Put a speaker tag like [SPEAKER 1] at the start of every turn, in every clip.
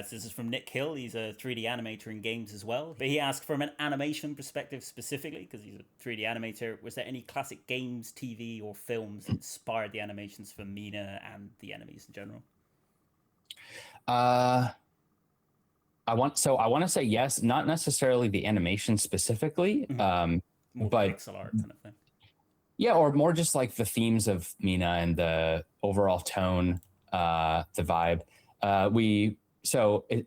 [SPEAKER 1] This is from Nick Hill. He's a 3D animator in games as well. But he asked, from an animation perspective specifically, because he's a 3D animator, was there any classic games, TV, or films that inspired the animations for Mina and the enemies in general?
[SPEAKER 2] Uh, I want to say yes, not necessarily the animation specifically,
[SPEAKER 1] More
[SPEAKER 2] but
[SPEAKER 1] pixel art kind of thing.
[SPEAKER 2] yeah, or more just like the themes of Mina and the overall tone, the vibe.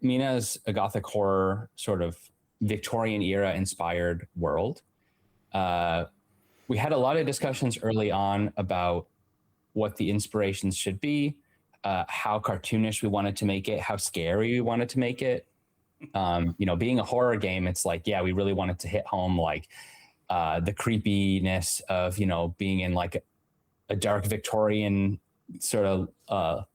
[SPEAKER 2] Mina's a gothic horror sort of Victorian era inspired world. We had a lot of discussions early on about what the inspirations should be, how cartoonish we wanted to make it, how scary we wanted to make it. Being a horror game, it's like, yeah, we really wanted to hit home like the creepiness of, being in like a dark Victorian sort of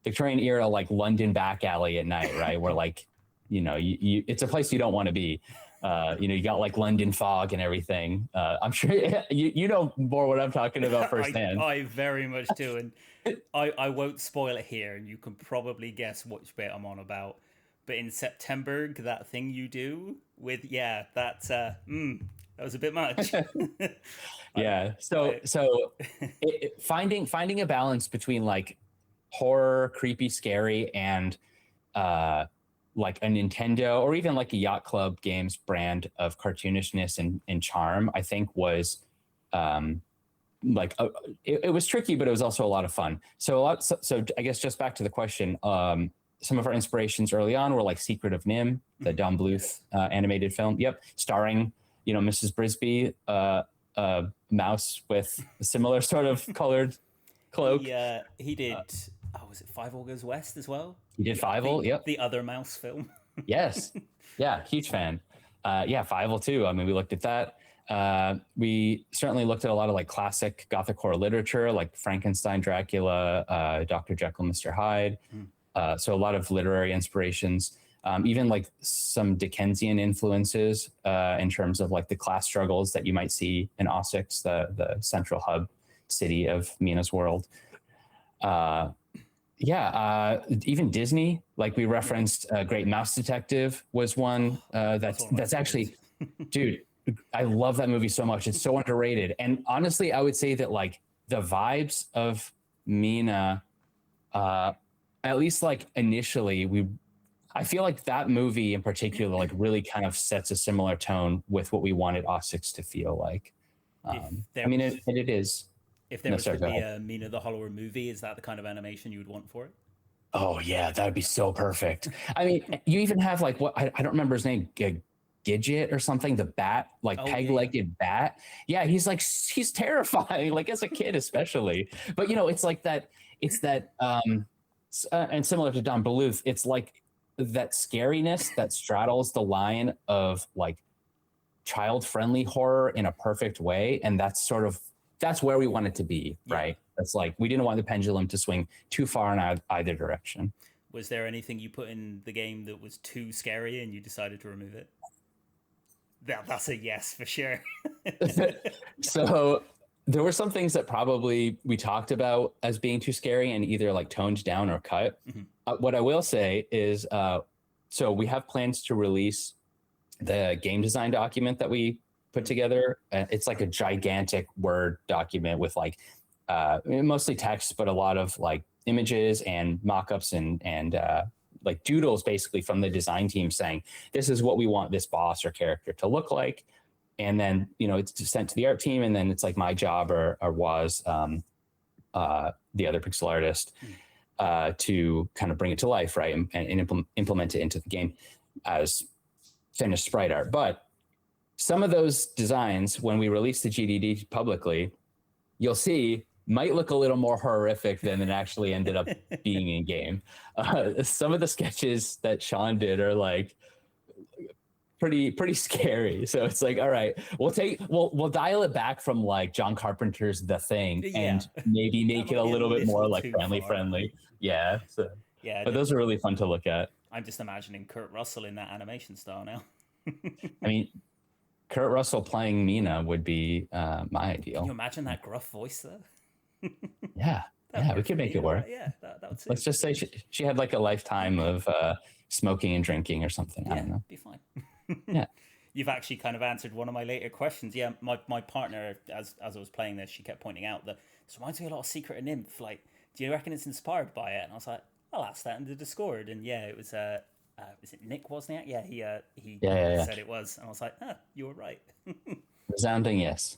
[SPEAKER 2] Victorian era, like London back alley at night, right? Where like, it's a place you don't want to be. You got like London fog and everything. I'm sure you know more what I'm talking about firsthand.
[SPEAKER 1] I very much do. And I won't spoil it here, and you can probably guess which bit I'm on about. But in September, that thing you do with, that was a bit much.
[SPEAKER 2] Yeah. Finding a balance between like horror, creepy, scary, and like a Nintendo or even like a Yacht Club Games brand of cartoonishness and charm, I think was it was tricky, but it was also a lot of fun. So I guess just back to the question, some of our inspirations early on were like Secret of Nim, the Don Bluth animated film. Yep, starring Mrs. Brisby, a mouse with a similar sort of colored cloak.
[SPEAKER 1] Yeah, he did. Was it Five All Goes West as well?
[SPEAKER 2] He did Fievel. Yep,
[SPEAKER 1] the other mouse film.
[SPEAKER 2] Yes, yeah, huge fan. Fievel too. I mean, we looked at that. We certainly looked at a lot of like classic gothic horror literature, like Frankenstein, Dracula, Dr. Jekyll, Mr. Hyde. So a lot of literary inspirations, even like some Dickensian influences in terms of like the class struggles that you might see in Ossex, the central hub city of Mina's world. Even Disney, like we referenced, Great Mouse Detective was one that's actually, dude, I love that movie so much. It's so underrated. And honestly, I would say that like the vibes of Mina, at least like initially, I feel like that movie in particular, like really kind of sets a similar tone with what we wanted Ossex to feel like. It is.
[SPEAKER 1] If there was to be a Mina the Hollower movie, is that the kind of animation you would want for it?
[SPEAKER 2] Oh yeah, that would be so perfect. I mean, you even have like what I don't remember his name, Gidget or something, the bat, like peg-legged bat. Yeah, he's terrifying, like as a kid especially. But it's like that. It's that, and similar to Don Bluth, it's like that scariness that straddles the line of like child-friendly horror in a perfect way, and that's where we want it to be, right? That's like, we didn't want the pendulum to swing too far in either direction.
[SPEAKER 1] Was there anything you put in the game that was too scary and you decided to remove it? That's a yes for sure.
[SPEAKER 2] So there were some things that probably we talked about as being too scary and either like toned down or cut. What I will say is, so we have plans to release the game design document that we put together. It's like a gigantic Word document with like mostly text, but a lot of like images and mock-ups and like doodles basically from the design team saying, this is what we want this boss or character to look like. And then, it's sent to the art team, and then it's like my job or was the other pixel artist to kind of bring it to life, right? And implement it into the game as finished sprite art. But some of those designs, when we release the GDD publicly, you'll see might look a little more horrific than it actually ended up being in game. Some of the sketches that Sean did are like pretty scary. So it's like, all right, we'll dial it back from like John Carpenter's The Thing and maybe make it a little bit more like friendly. Yeah. So, yeah. But those are really fun to look at.
[SPEAKER 1] I'm just imagining Kurt Russell in that animation style now.
[SPEAKER 2] I mean, Kurt Russell playing Mina would be my ideal.
[SPEAKER 1] Can you imagine that gruff voice though?
[SPEAKER 2] Yeah, we could make it work.
[SPEAKER 1] Right? Yeah, that would.
[SPEAKER 2] Let's just say she had like a lifetime of smoking and drinking or something. I don't know.
[SPEAKER 1] Be fine.
[SPEAKER 2] Yeah.
[SPEAKER 1] You've actually kind of answered one of my later questions. Yeah, my partner, as I was playing this, she kept pointing out that this reminds me a lot of Secret of Nymph. Like, do you reckon it's inspired by it? And I was like, I'll ask that in the Discord. And yeah, it was was it Nick, wasn't it? Yeah, he
[SPEAKER 2] Yeah.
[SPEAKER 1] said it was, and I was like, you were right.
[SPEAKER 2] Resounding yes.